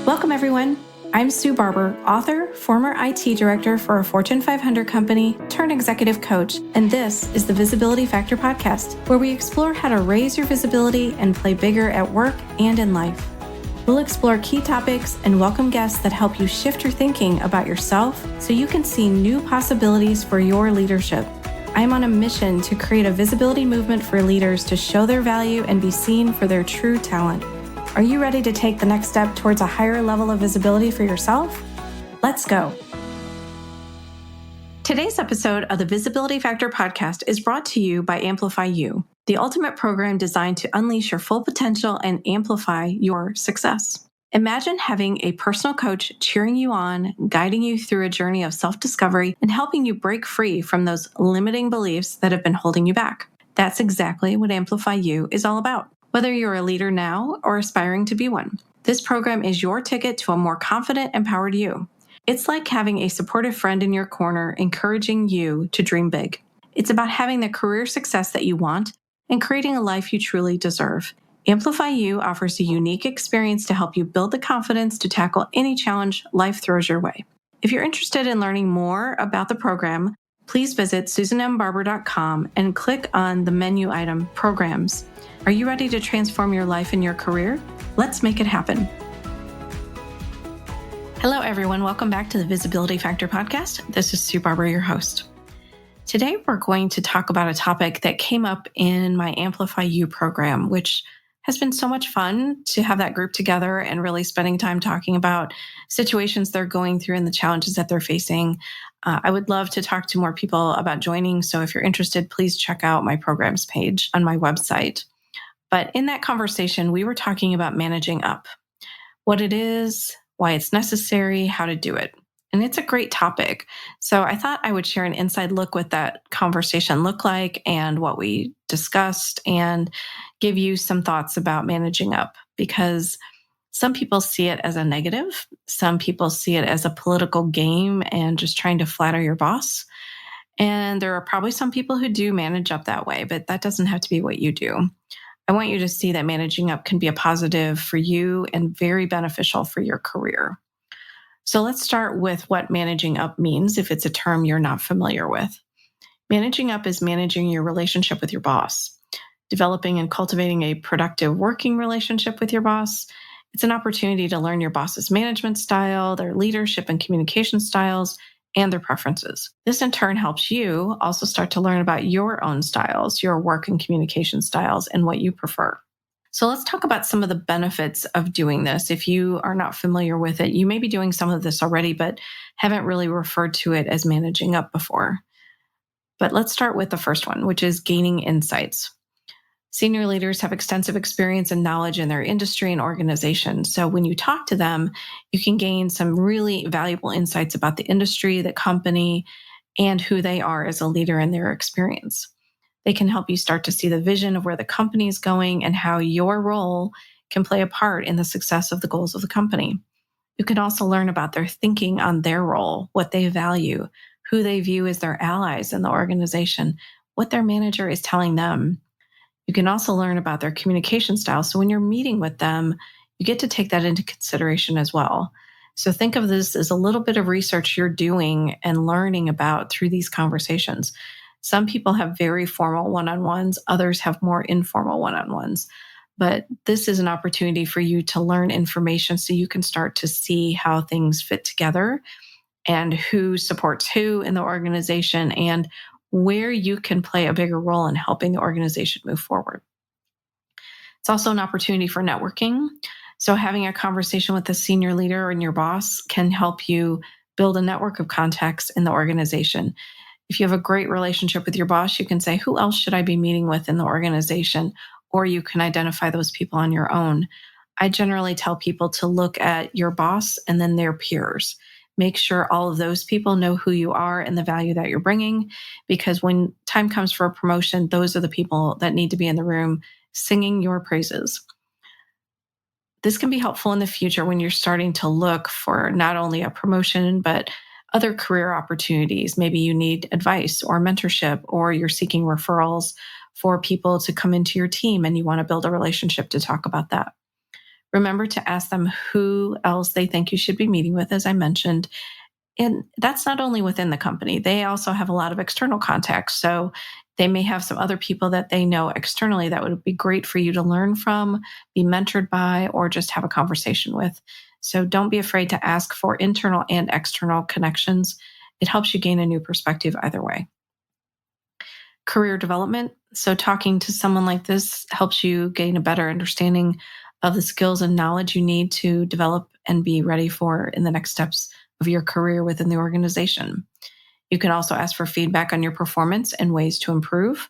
Welcome, everyone. I'm Sue Barber, author, former IT director for a Fortune 500 company, turned executive coach, and this is the Visibility Factor podcast, where we explore how to raise your visibility and play bigger at work and in life. We'll explore key topics and welcome guests that help you shift your thinking about yourself so you can see new possibilities for your leadership. I'm on a mission to create a visibility movement for leaders to show their value and be seen for their true talent. Are you ready to take the next step towards a higher level of visibility for yourself? Let's go. Today's episode of the Visibility Factor podcast is brought to you by Amplify You, the ultimate program designed to unleash your full potential and amplify your success. Imagine having a personal coach cheering you on, guiding you through a journey of self-discovery, and helping you break free from those limiting beliefs that have been holding you back. That's exactly what Amplify You is all about. Whether you're a leader now or aspiring to be one, this program is your ticket to a more confident, empowered you. It's like having a supportive friend in your corner, encouraging you to dream big. It's about having the career success that you want and creating a life you truly deserve. Amplify You offers a unique experience to help you build the confidence to tackle any challenge life throws your way. If you're interested in learning more about the program, please visit susanmbarber.com and click on the menu item Programs. Are you ready to transform your life and your career? Let's make it happen. Hello, everyone. Welcome back to the Visibility Factor podcast. This is Sue Barber, your host. Today, we're going to talk about a topic that came up in my Amplify You program, which has been so much fun to have that group together and really spending time talking about situations they're going through and the challenges that they're facing. I would love to talk to more people about joining. So if you're interested, please check out my programs page on my website. But in that conversation, we were talking about managing up, what it is, why it's necessary, how to do it. And it's a great topic. So I thought I would share an inside look what that conversation looked like and what we discussed and give you some thoughts about managing up, because some people see it as a negative. Some people see it as a political game and just trying to flatter your boss. And there are probably some people who do manage up that way, but that doesn't have to be what you do. I want you to see that managing up can be a positive for you and very beneficial for your career. So let's start with what managing up means if it's a term you're not familiar with. Managing up is managing your relationship with your boss, developing and cultivating a productive working relationship with your boss. It's an opportunity to learn your boss's management style, their leadership and communication styles, and their preferences. This in turn helps you also start to learn about your own styles, your work and communication styles, and what you prefer. So let's talk about some of the benefits of doing this. If you are not familiar with it, you may be doing some of this already, but haven't really referred to it as managing up before. But let's start with the first one, which is gaining insights. Senior leaders have extensive experience and knowledge in their industry and organization. So when you talk to them, you can gain some really valuable insights about the industry, the company, and who they are as a leader in their experience. They can help you start to see the vision of where the company is going and how your role can play a part in the success of the goals of the company. You can also learn about their thinking on their role, what they value, who they view as their allies in the organization, what their manager is telling them. You can also learn about their communication style. So when you're meeting with them, you get to take that into consideration as well. So think of this as a little bit of research you're doing and learning about through these conversations. Some people have very formal one-on-ones, others have more informal one-on-ones. But this is an opportunity for you to learn information so you can start to see how things fit together and who supports who in the organization and where you can play a bigger role in helping the organization move forward. It's also an opportunity for networking. So having a conversation with a senior leader and your boss can help you build a network of contacts in the organization. If you have a great relationship with your boss, you can say, who else should I be meeting with in the organization? Or you can identify those people on your own. I generally tell people to look at your boss and then their peers. Make sure all of those people know who you are and the value that you're bringing, because when time comes for a promotion, those are the people that need to be in the room singing your praises. This can be helpful in the future when you're starting to look for not only a promotion, but other career opportunities. Maybe you need advice or mentorship, or you're seeking referrals for people to come into your team and you want to build a relationship to talk about that. Remember to ask them who else they think you should be meeting with, as I mentioned. And that's not only within the company, they also have a lot of external contacts. So they may have some other people that they know externally that would be great for you to learn from, be mentored by, or just have a conversation with. So don't be afraid to ask for internal and external connections. It helps you gain a new perspective either way. Career development. So, talking to someone like this helps you gain a better understanding of the skills and knowledge you need to develop and be ready for in the next steps of your career within the organization. You can also ask for feedback on your performance and ways to improve.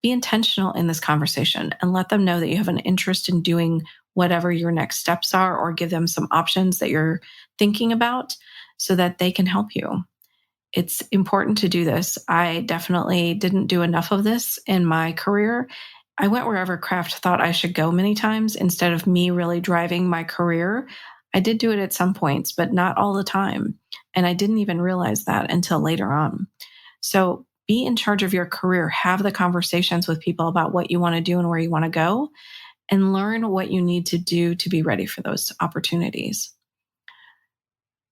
Be intentional in this conversation and let them know that you have an interest in doing whatever your next steps are, or give them some options that you're thinking about so that they can help you. It's important to do this. I definitely didn't do enough of this in my career. I went wherever craft thought I should go many times instead of me really driving my career. I did do it at some points, but not all the time. And I didn't even realize that until later on. So be in charge of your career. Have the conversations with people about what you want to do and where you want to go, and learn what you need to do to be ready for those opportunities.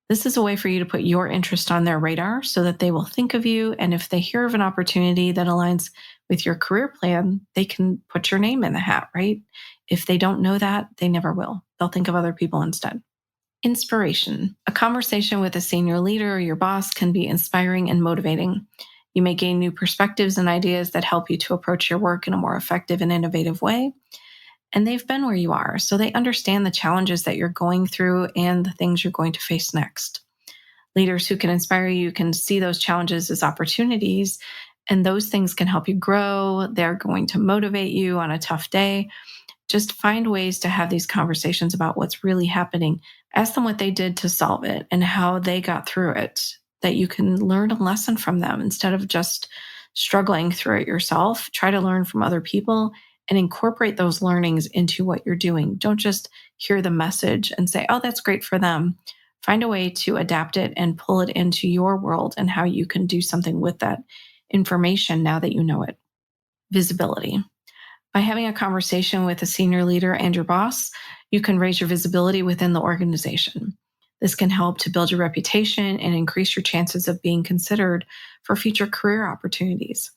This is a way for you to put your interest on their radar so that they will think of you. And if they hear of an opportunity that aligns with your career plan, they can put your name in the hat, right? If they don't know that, they never will. They'll think of other people instead. Inspiration. A conversation with a senior leader or your boss can be inspiring and motivating. You may gain new perspectives and ideas that help you to approach your work in a more effective and innovative way. And they've been where you are, so they understand the challenges that you're going through and the things you're going to face next. Leaders who can inspire you can see those challenges as opportunities, and those things can help you grow. They're going to motivate you on a tough day. Just find ways to have these conversations about what's really happening. Ask them what they did to solve it and how they got through it, that you can learn a lesson from them instead of just struggling through it yourself. Try to learn from other people and incorporate those learnings into what you're doing. Don't just hear the message and say, oh, that's great for them. Find a way to adapt it and pull it into your world and how you can do something with that information now that you know it. Visibility. By having a conversation with a senior leader and your boss, you can raise your visibility within the organization. This can help to build your reputation and increase your chances of being considered for future career opportunities.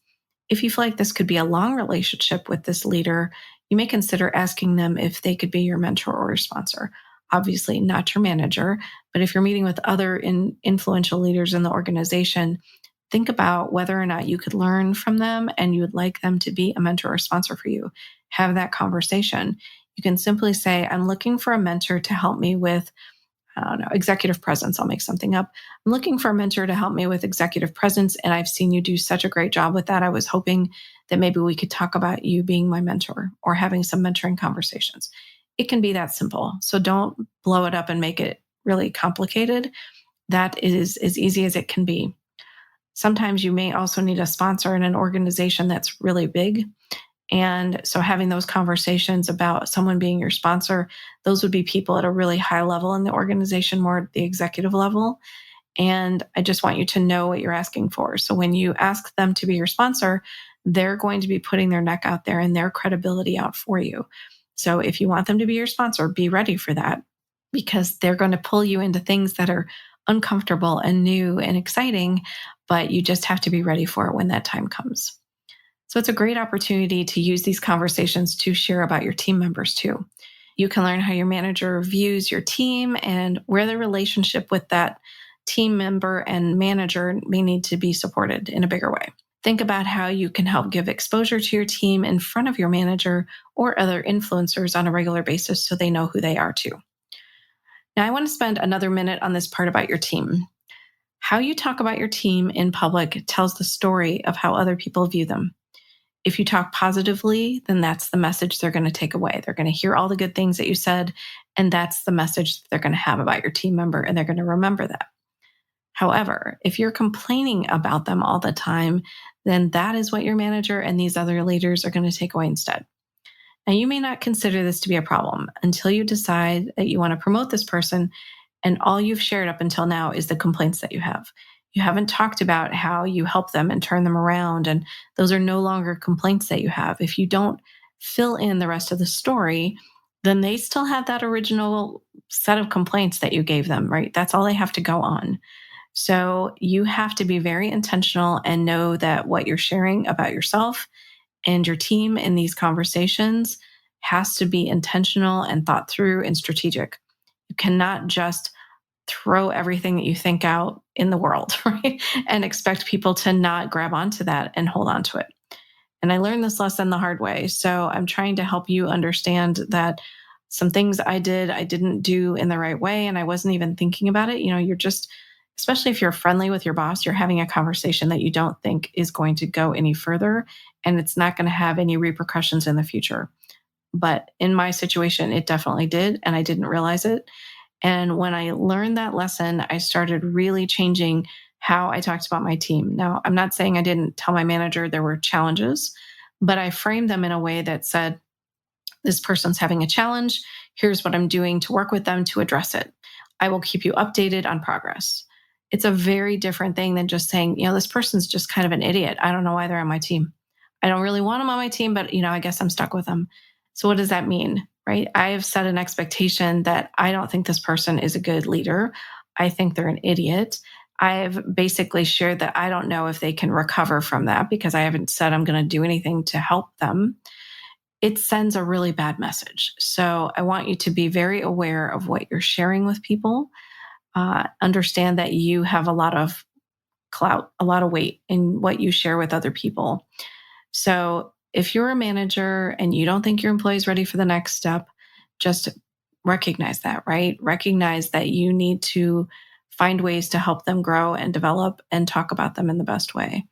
If you feel like this could be a long relationship with this leader, you may consider asking them if they could be your mentor or your sponsor. Obviously, not your manager, but if you're meeting with other influential leaders in the organization, think about whether or not you could learn from them and you would like them to be a mentor or sponsor for you. Have that conversation. You can simply say, I'm looking for a mentor to help me with, I don't know, executive presence. I'll make something up. I'm looking for a mentor to help me with executive presence, and I've seen you do such a great job with that. I was hoping that maybe we could talk about you being my mentor or having some mentoring conversations. It can be that simple. So don't blow it up and make it really complicated. That is as easy as it can be. Sometimes you may also need a sponsor in an organization that's really big. And so having those conversations about someone being your sponsor, those would be people at a really high level in the organization, more at the executive level. And I just want you to know what you're asking for. So when you ask them to be your sponsor, they're going to be putting their neck out there and their credibility out for you. So if you want them to be your sponsor, be ready for that, because they're going to pull you into things that are uncomfortable and new and exciting, but you just have to be ready for it when that time comes. So it's a great opportunity to use these conversations to share about your team members too. You can learn how your manager views your team and where the relationship with that team member and manager may need to be supported in a bigger way. Think about how you can help give exposure to your team in front of your manager or other influencers on a regular basis so they know who they are too. Now, I want to spend another minute on this part about your team. How you talk about your team in public tells the story of how other people view them. If you talk positively, then that's the message they're going to take away. They're going to hear all the good things that you said, and that's the message that they're going to have about your team member, and they're going to remember that. However, if you're complaining about them all the time, then that is what your manager and these other leaders are going to take away instead. Now, you may not consider this to be a problem until you decide that you want to promote this person, and all you've shared up until now is the complaints that you have. You haven't talked about how you help them and turn them around, and those are no longer complaints that you have. If you don't fill in the rest of the story, then they still have that original set of complaints that you gave them, right? That's all they have to go on. So you have to be very intentional and know that what you're sharing about yourself and your team in these conversations has to be intentional and thought through and strategic. You cannot just throw everything that you think out in the world, right? And expect people to not grab onto that and hold on to it. And I learned this lesson the hard way. So I'm trying to help you understand that some things I didn't do in the right way. And I wasn't even thinking about it. You're just, especially if you're friendly with your boss, you're having a conversation that you don't think is going to go any further and it's not going to have any repercussions in the future. But in my situation, it definitely did. And I didn't realize it. And when I learned that lesson, I started really changing how I talked about my team. Now, I'm not saying I didn't tell my manager there were challenges, but I framed them in a way that said, this person's having a challenge. Here's what I'm doing to work with them to address it. I will keep you updated on progress. It's a very different thing than just saying, this person's just kind of an idiot. I don't know why they're on my team. I don't really want them on my team, but I guess I'm stuck with them. So what does that mean, right? I have set an expectation that I don't think this person is a good leader. I think they're an idiot. I've basically shared that I don't know if they can recover from that because I haven't said I'm going to do anything to help them. It sends a really bad message. So I want you to be very aware of what you're sharing with people. Understand that you have a lot of clout, a lot of weight in what you share with other people. So if you're a manager and you don't think your employee is ready for the next step, just recognize that, right? Recognize that you need to find ways to help them grow and develop and talk about them in the best way.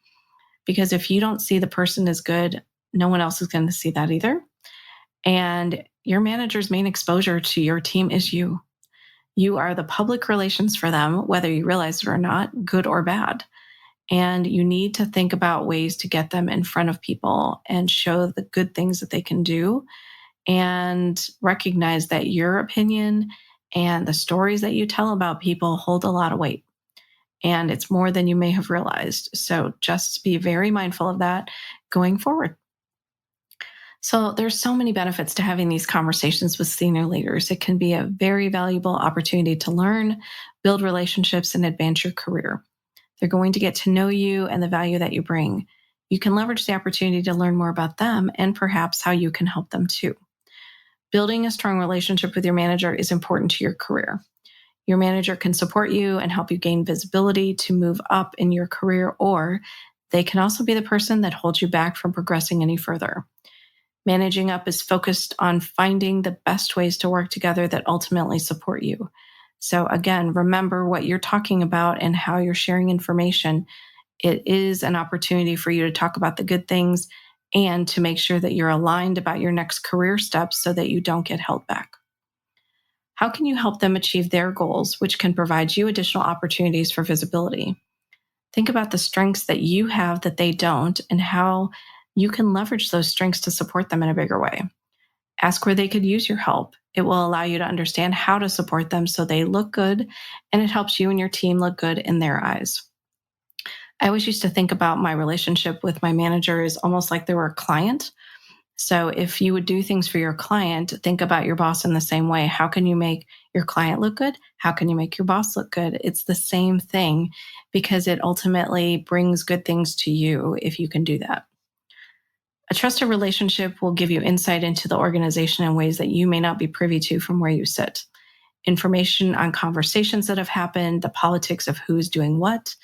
Because if you don't see the person as good, no one else is going to see that either. And your manager's main exposure to your team is you. You are the public relations for them, whether you realize it or not, good or bad. And you need to think about ways to get them in front of people and show the good things that they can do and recognize that your opinion and the stories that you tell about people hold a lot of weight. And it's more than you may have realized. So just be very mindful of that going forward. So there's so many benefits to having these conversations with senior leaders. It can be a very valuable opportunity to learn, build relationships, and advance your career. They're going to get to know you and the value that you bring. You can leverage the opportunity to learn more about them and perhaps how you can help them too. Building a strong relationship with your manager is important to your career. Your manager can support you and help you gain visibility to move up in your career, or they can also be the person that holds you back from progressing any further. Managing up is focused on finding the best ways to work together that ultimately support you. So again, remember what you're talking about and how you're sharing information. It is an opportunity for you to talk about the good things and to make sure that you're aligned about your next career steps so that you don't get held back. How can you help them achieve their goals, which can provide you additional opportunities for visibility? Think about the strengths that you have that they don't and how you can leverage those strengths to support them in a bigger way. Ask where they could use your help. It will allow you to understand how to support them so they look good, and it helps you and your team look good in their eyes. I always used to think about my relationship with my manager as almost like they were a client. So if you would do things for your client, think about your boss in the same way. How can you make your client look good? How can you make your boss look good? It's the same thing because it ultimately brings good things to you if you can do that. A trusted relationship will give you insight into the organization in ways that you may not be privy to from where you sit. Information on conversations that have happened, the politics of who's doing what,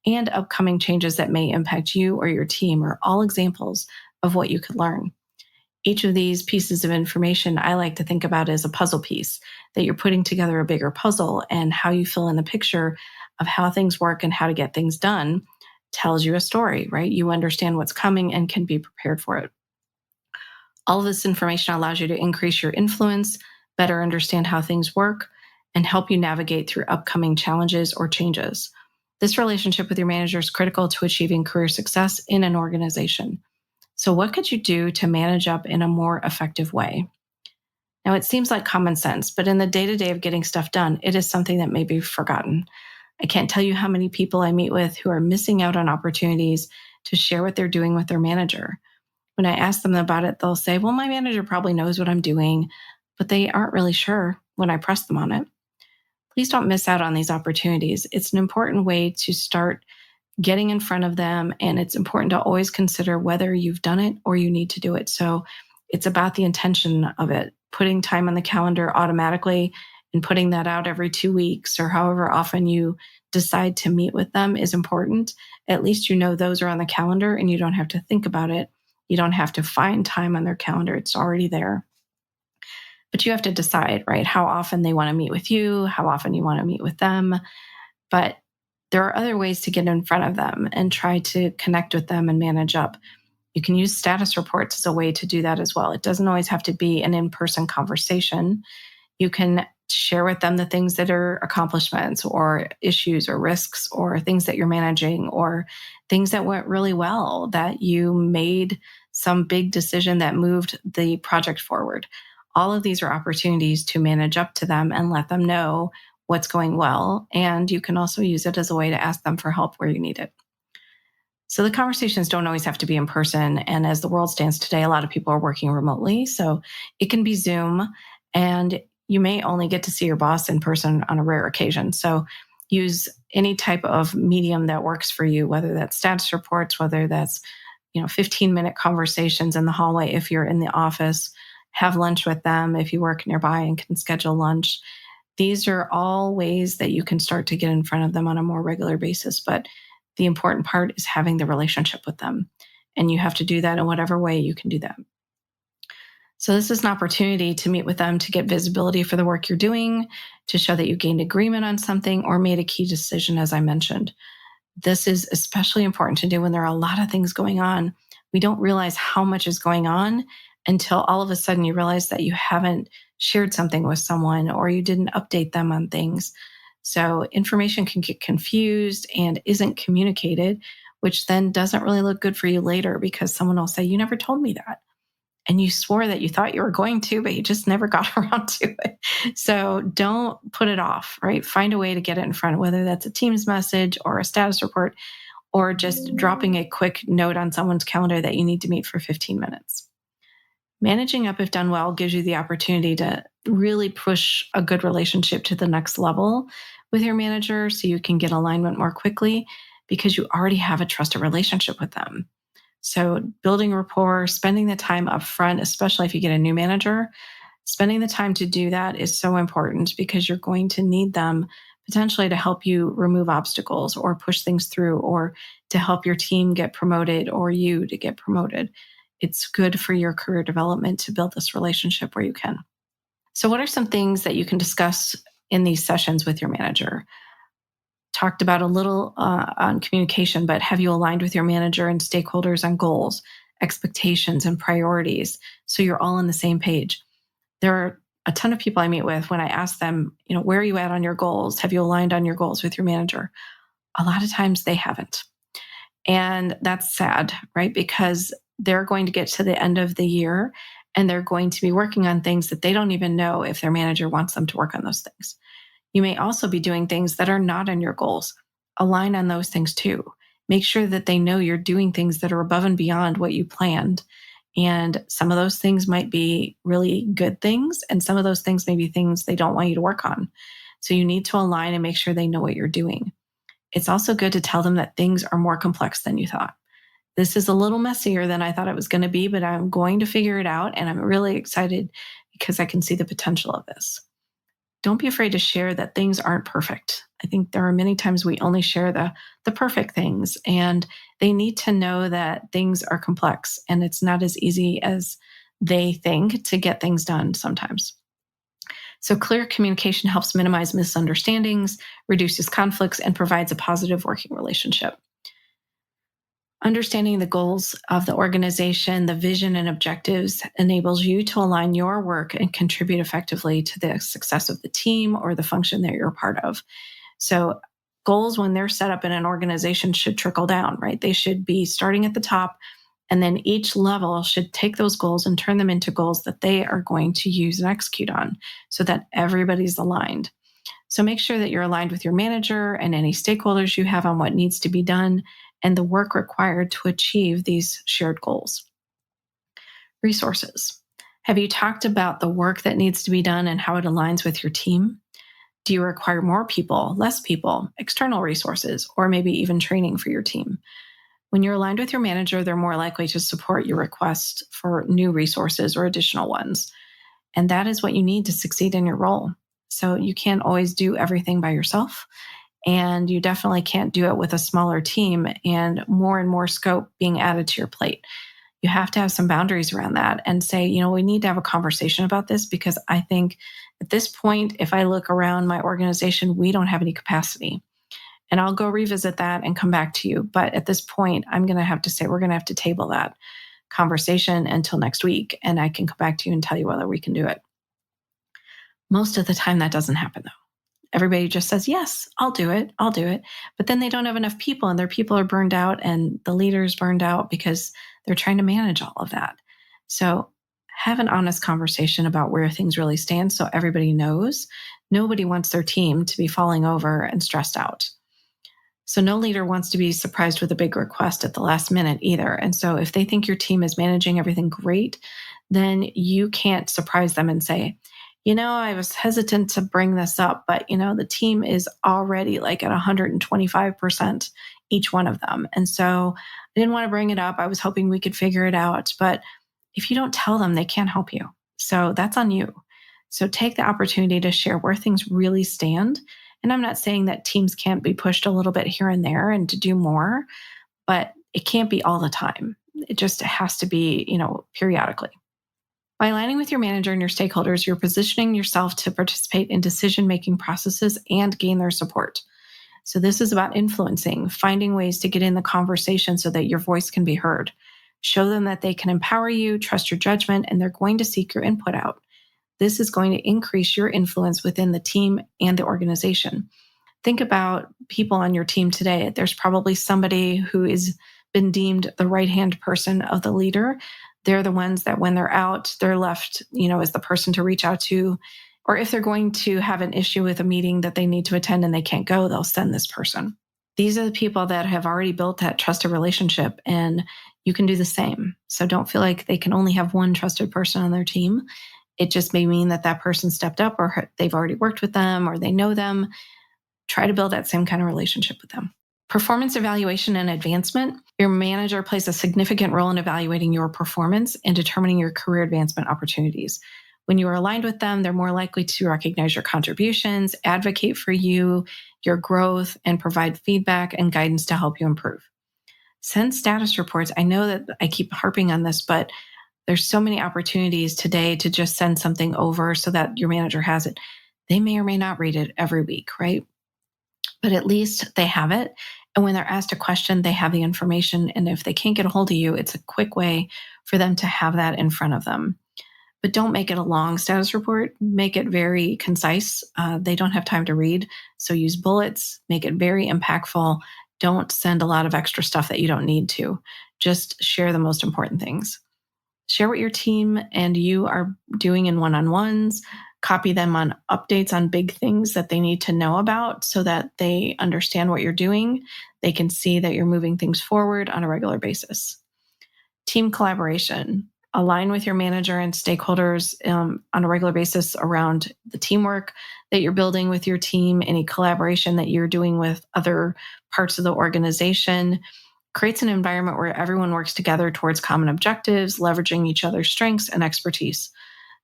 and upcoming changes that may impact you or your team are all examples of what you could learn. Each of these pieces of information I like to think about as a puzzle piece, that you're putting together a bigger puzzle, and how you fill in the picture of how things work and how to get things done tells you a story, right? You understand what's coming and can be prepared for it. All of this information allows you to increase your influence, better understand how things work, and help you navigate through upcoming challenges or changes. This relationship with your manager is critical to achieving career success in an organization. So what could you do to manage up in a more effective way? Now, it seems like common sense, but in the day-to-day of getting stuff done, it is something that may be forgotten. I can't tell you how many people I meet with who are missing out on opportunities to share what they're doing with their manager. When I ask them about it, they'll say, well, my manager probably knows what I'm doing. but they aren't really sure when I press them on it. Please don't miss out on these opportunities. It's an important way to start getting in front of them. And it's important to always consider whether you've done it or you need to do it. So it's about the intention of it. Putting time on the calendar automatically and putting that out every 2 weeks or however often you decide to meet with them is important. At least you know those are on the calendar and you don't have to think about it. You don't have to find time on their calendar. It's already there. But you have to decide, right, how often they want to meet with you, how often you want to meet with them. But there are other ways to get in front of them and try to connect with them and manage up. You can use status reports as a way to do that as well. It doesn't always have to be an in-person conversation. You can share with them the things that are accomplishments or issues or risks or things that you're managing or things that went really well, that you made some big decision that moved the project forward. All of these are opportunities to manage up to them and let them know what's going well. And you can also use it as a way to ask them for help where you need it. So the conversations don't always have to be in person. And as the world stands today, a lot of people are working remotely. So it can be Zoom, and you may only get to see your boss in person on a rare occasion. So use any type of medium that works for you, whether that's status reports, whether that's 15-minute conversations in the hallway if you're in the office. Have lunch with them if you work nearby and can schedule lunch. These are all ways that you can start to get in front of them on a more regular basis. But the important part is having the relationship with them. And you have to do that in whatever way you can do that. So this is an opportunity to meet with them to get visibility for the work you're doing, to show that you gained agreement on something or made a key decision, as I mentioned. This is especially important to do when there are a lot of things going on. We don't realize how much is going on until all of a sudden you realize that you haven't shared something with someone or you didn't update them on things. So information can get confused and isn't communicated, which then doesn't really look good for you later because someone will say, "You never told me that." And you swore that you thought you were going to, but you just never got around to it. So don't put it off, right? Find a way to get it in front, whether that's a Teams message or a status report, or just dropping a quick note on someone's calendar that you need to meet for 15 minutes. Managing up, if done well, gives you the opportunity to really push a good relationship to the next level with your manager so you can get alignment more quickly because you already have a trusted relationship with them. So building rapport, spending the time up front, especially if you get a new manager, spending the time to do that is so important because you're going to need them potentially to help you remove obstacles or push things through or to help your team get promoted or you to get promoted. It's good for your career development to build this relationship where you can. So what are some things that you can discuss in these sessions with your manager? Talked about a little on communication, but have you aligned with your manager and stakeholders on goals, expectations, and priorities so you're all on the same page? There are a ton of people I meet with when I ask them, where are you at on your goals? Have you aligned on your goals with your manager? A lot of times they haven't. And that's sad, right? Because they're going to get to the end of the year and they're going to be working on things that they don't even know if their manager wants them to work on those things. You may also be doing things that are not in your goals. Align on those things too. Make sure that they know you're doing things that are above and beyond what you planned. And some of those things might be really good things, and some of those things may be things they don't want you to work on. So you need to align and make sure they know what you're doing. It's also good to tell them that things are more complex than you thought. This is a little messier than I thought it was going to be, but I'm going to figure it out. And I'm really excited because I can see the potential of this. Don't be afraid to share that things aren't perfect. I think there are many times we only share the perfect things, and they need to know that things are complex and it's not as easy as they think to get things done sometimes. So clear communication helps minimize misunderstandings, reduces conflicts, and provides a positive working relationship. Understanding the goals of the organization, the vision and objectives enables you to align your work and contribute effectively to the success of the team or the function that you're a part of. So goals, when they're set up in an organization, should trickle down, right? They should be starting at the top, and then each level should take those goals and turn them into goals that they are going to use and execute on so that everybody's aligned. So make sure that you're aligned with your manager and any stakeholders you have on what needs to be done and the work required to achieve these shared goals. Resources. Have you talked about the work that needs to be done and how it aligns with your team? Do you require more people, less people, external resources, or maybe even training for your team? When you're aligned with your manager, they're more likely to support your request for new resources or additional ones. And that is what you need to succeed in your role. So you can't always do everything by yourself. And you definitely can't do it with a smaller team and more scope being added to your plate. You have to have some boundaries around that and say, we need to have a conversation about this, because I think at this point, if I look around my organization, we don't have any capacity. And I'll go revisit that and come back to you. But at this point, I'm going to have to say we're going to have to table that conversation until next week. And I can come back to you and tell you whether we can do it. Most of the time, that doesn't happen, though. Everybody just says, yes, I'll do it. But then they don't have enough people, and their people are burned out, and the leader's burned out because they're trying to manage all of that. So have an honest conversation about where things really stand so everybody knows. Nobody wants their team to be falling over and stressed out. So no leader wants to be surprised with a big request at the last minute either. And so if they think your team is managing everything great, then you can't surprise them and say, I was hesitant to bring this up, but the team is already like at 125%, each one of them. And so I didn't want to bring it up. I was hoping we could figure it out. But if you don't tell them, they can't help you. So that's on you. So take the opportunity to share where things really stand. And I'm not saying that teams can't be pushed a little bit here and there and to do more, but it can't be all the time. It just has to be, periodically. By aligning with your manager and your stakeholders, you're positioning yourself to participate in decision-making processes and gain their support. So this is about influencing, finding ways to get in the conversation so that your voice can be heard. Show them that they can empower you, trust your judgment, and they're going to seek your input out. This is going to increase your influence within the team and the organization. Think about people on your team today. There's probably somebody who has been deemed the right-hand person of the leader. They're the ones that when they're out, they're left, as the person to reach out to. Or if they're going to have an issue with a meeting that they need to attend and they can't go, they'll send this person. These are the people that have already built that trusted relationship, and you can do the same. So don't feel like they can only have one trusted person on their team. It just may mean that that person stepped up, or they've already worked with them, or they know them. Try to build that same kind of relationship with them. Performance evaluation and advancement. Your manager plays a significant role in evaluating your performance and determining your career advancement opportunities. When you are aligned with them, they're more likely to recognize your contributions, advocate for you, your growth, and provide feedback and guidance to help you improve. Send status reports. I know that I keep harping on this, but there's so many opportunities today to just send something over so that your manager has it. They may or may not read it every week, right? But at least they have it. And when they're asked a question, they have the information. And if they can't get a hold of you, it's a quick way for them to have that in front of them. But don't make it a long status report. Make it very concise. They don't have time to read. So use bullets, make it very impactful. Don't send a lot of extra stuff that you don't need to. Just share the most important things. Share what your team and you are doing in one-on-ones. Copy them on updates on big things that they need to know about so that they understand what you're doing. They can see that you're moving things forward on a regular basis. Team collaboration. Align with your manager and stakeholders on a regular basis around the teamwork that you're building with your team, any collaboration that you're doing with other parts of the organization. Creates an environment where everyone works together towards common objectives, leveraging each other's strengths and expertise.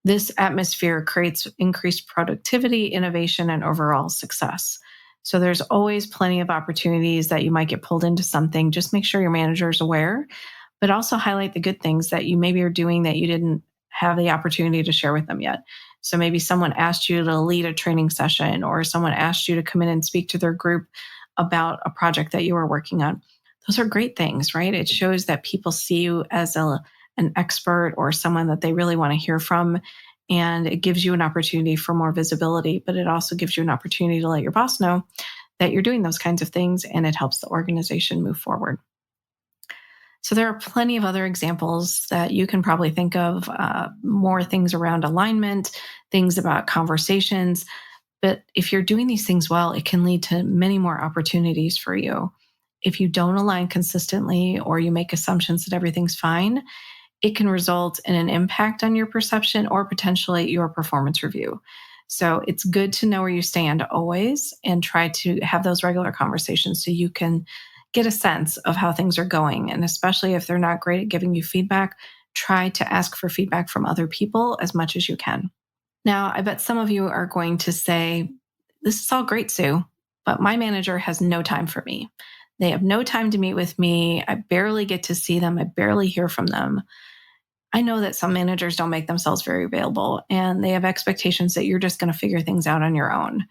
This atmosphere creates increased productivity, innovation, and overall success. So there's always plenty of opportunities that you might get pulled into something. Just make sure your manager is aware, but also highlight the good things that you maybe are doing that you didn't have the opportunity to share with them yet. So maybe someone asked you to lead a training session, or someone asked you to come in and speak to their group about a project that you were working on. Those are great things, right? It shows that people see you as an expert or someone that they really want to hear from. And it gives you an opportunity for more visibility, but it also gives you an opportunity to let your boss know that you're doing those kinds of things, and it helps the organization move forward. So there are plenty of other examples that you can probably think of, more things around alignment, things about conversations. But if you're doing these things well, it can lead to many more opportunities for you. If you don't align consistently, or you make assumptions that everything's fine, it can result in an impact on your perception or potentially your performance review. So it's good to know where you stand always and try to have those regular conversations so you can get a sense of how things are going. And especially if they're not great at giving you feedback, try to ask for feedback from other people as much as you can. Now, I bet some of you are going to say, this is all great, Sue, but my manager has no time for me. They have no time to meet with me. I barely get to see them. I barely hear from them. I know that some managers don't make themselves very available and they have expectations that you're just going to figure things out on your own.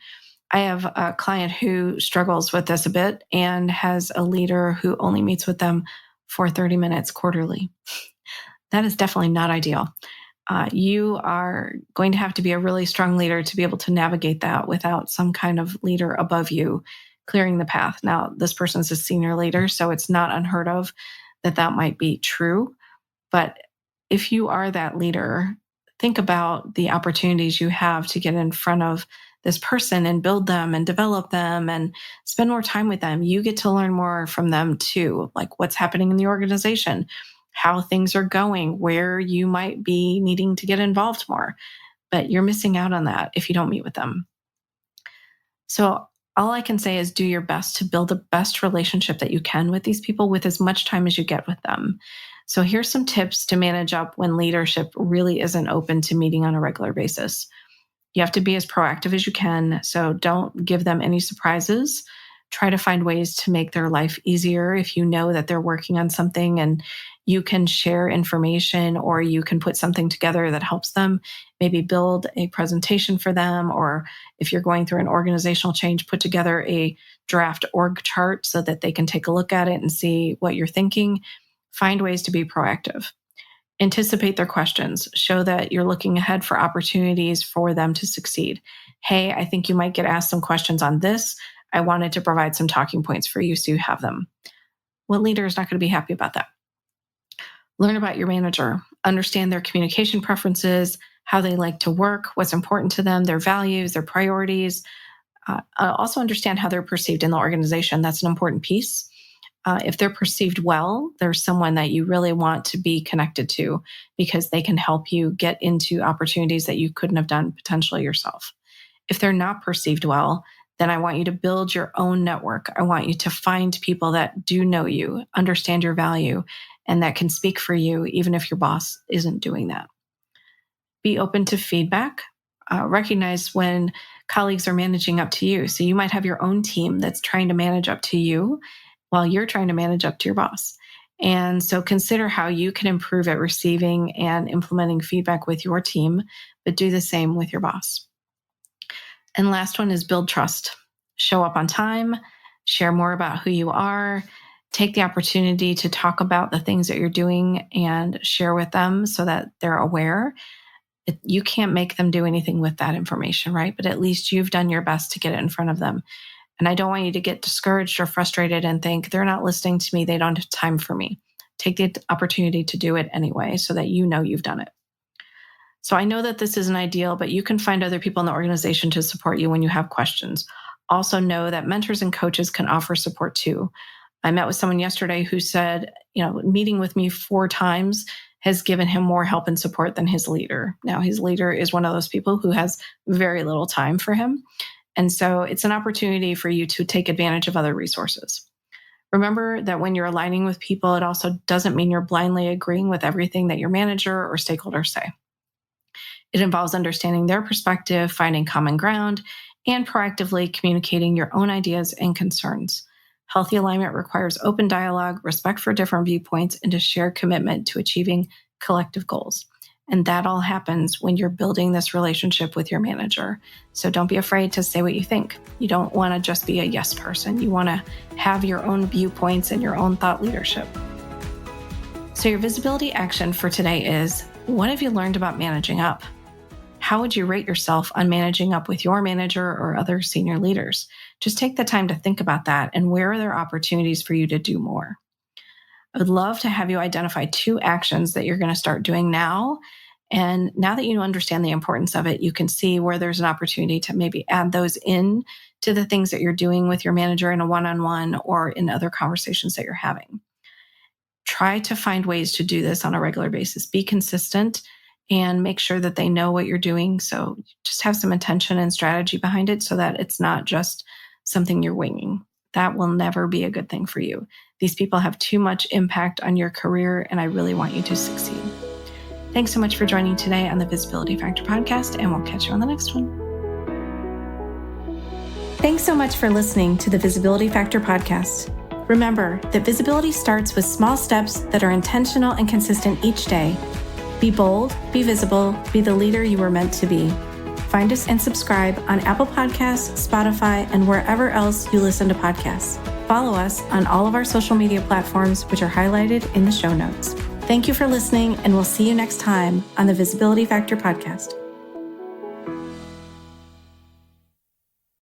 I have a client who struggles with this a bit and has a leader who only meets with them for 30 minutes quarterly. That is definitely not ideal. You are going to have to be a really strong leader to be able to navigate that without some kind of leader above you clearing the path. Now, this person's a senior leader, so it's not unheard of that that might be true. But if you are that leader, think about the opportunities you have to get in front of this person and build them and develop them and spend more time with them. You get to learn more from them too, like what's happening in the organization, how things are going, where you might be needing to get involved more. But you're missing out on that if you don't meet with them. So all I can say is do your best to build the best relationship that you can with these people with as much time as you get with them. So here's some tips to manage up when leadership really isn't open to meeting on a regular basis. You have to be as proactive as you can. So don't give them any surprises. Try to find ways to make their life easier if you know that they're working on something and you can share information or you can put something together that helps them. Maybe build a presentation for them, or if you're going through an organizational change, put together a draft org chart so that they can take a look at it and see what you're thinking. Find ways to be proactive. Anticipate their questions. Show that you're looking ahead for opportunities for them to succeed. Hey, I think you might get asked some questions on this. I wanted to provide some talking points for you so you have them. What leader is not going to be happy about that? Learn about your manager. Understand their communication preferences, how they like to work, what's important to them, their values, their priorities. Also understand how they're perceived in the organization. That's an important piece. If they're perceived well, there's someone that you really want to be connected to because they can help you get into opportunities that you couldn't have done potentially yourself. If they're not perceived well, then I want you to build your own network. I want you to find people that do know you, understand your value, and that can speak for you, even if your boss isn't doing that. Be open to feedback. Recognize when colleagues are managing up to you. So you might have your own team that's trying to manage up to you while you're trying to manage up to your boss. And so consider how you can improve at receiving and implementing feedback with your team, but do the same with your boss. And last one is build trust. Show up on time, share more about who you are, take the opportunity to talk about the things that you're doing and share with them so that they're aware. You can't make them do anything with that information, right? But at least you've done your best to get it in front of them. And I don't want you to get discouraged or frustrated and think they're not listening to me. They don't have time for me. Take the opportunity to do it anyway so that you know you've done it. So I know that this isn't ideal, but you can find other people in the organization to support you when you have questions. Also know that mentors and coaches can offer support too. I met with someone yesterday who said, meeting with me 4 times has given him more help and support than his leader. Now, his leader is one of those people who has very little time for him. And so it's an opportunity for you to take advantage of other resources. Remember that when you're aligning with people, it also doesn't mean you're blindly agreeing with everything that your manager or stakeholders say. It involves understanding their perspective, finding common ground, and proactively communicating your own ideas and concerns. Healthy alignment requires open dialogue, respect for different viewpoints, and a shared commitment to achieving collective goals. And that all happens when you're building this relationship with your manager. So don't be afraid to say what you think. You don't want to just be a yes person. You want to have your own viewpoints and your own thought leadership. So your visibility action for today is, what have you learned about managing up? How would you rate yourself on managing up with your manager or other senior leaders? Just take the time to think about that and where are there opportunities for you to do more? I would love to have you identify 2 actions that you're going to start doing now. And now that you understand the importance of it, you can see where there's an opportunity to maybe add those in to the things that you're doing with your manager in a one-on-one or in other conversations that you're having. try to find ways to do this on a regular basis. Be consistent and make sure that they know what you're doing. So just have some intention and strategy behind it so that it's not just something you're winging. That will never be a good thing for you. These people have too much impact on your career, and I really want you to succeed. Thanks so much for joining today on the Visibility Factor podcast, and we'll catch you on the next one. Thanks so much for listening to the Visibility Factor podcast. Remember that visibility starts with small steps that are intentional and consistent each day. Be bold, be visible, be the leader you were meant to be. Find us and subscribe on Apple Podcasts, Spotify, and wherever else you listen to podcasts. Follow us on all of our social media platforms, which are highlighted in the show notes. Thank you for listening, and we'll see you next time on the Visibility Factor podcast.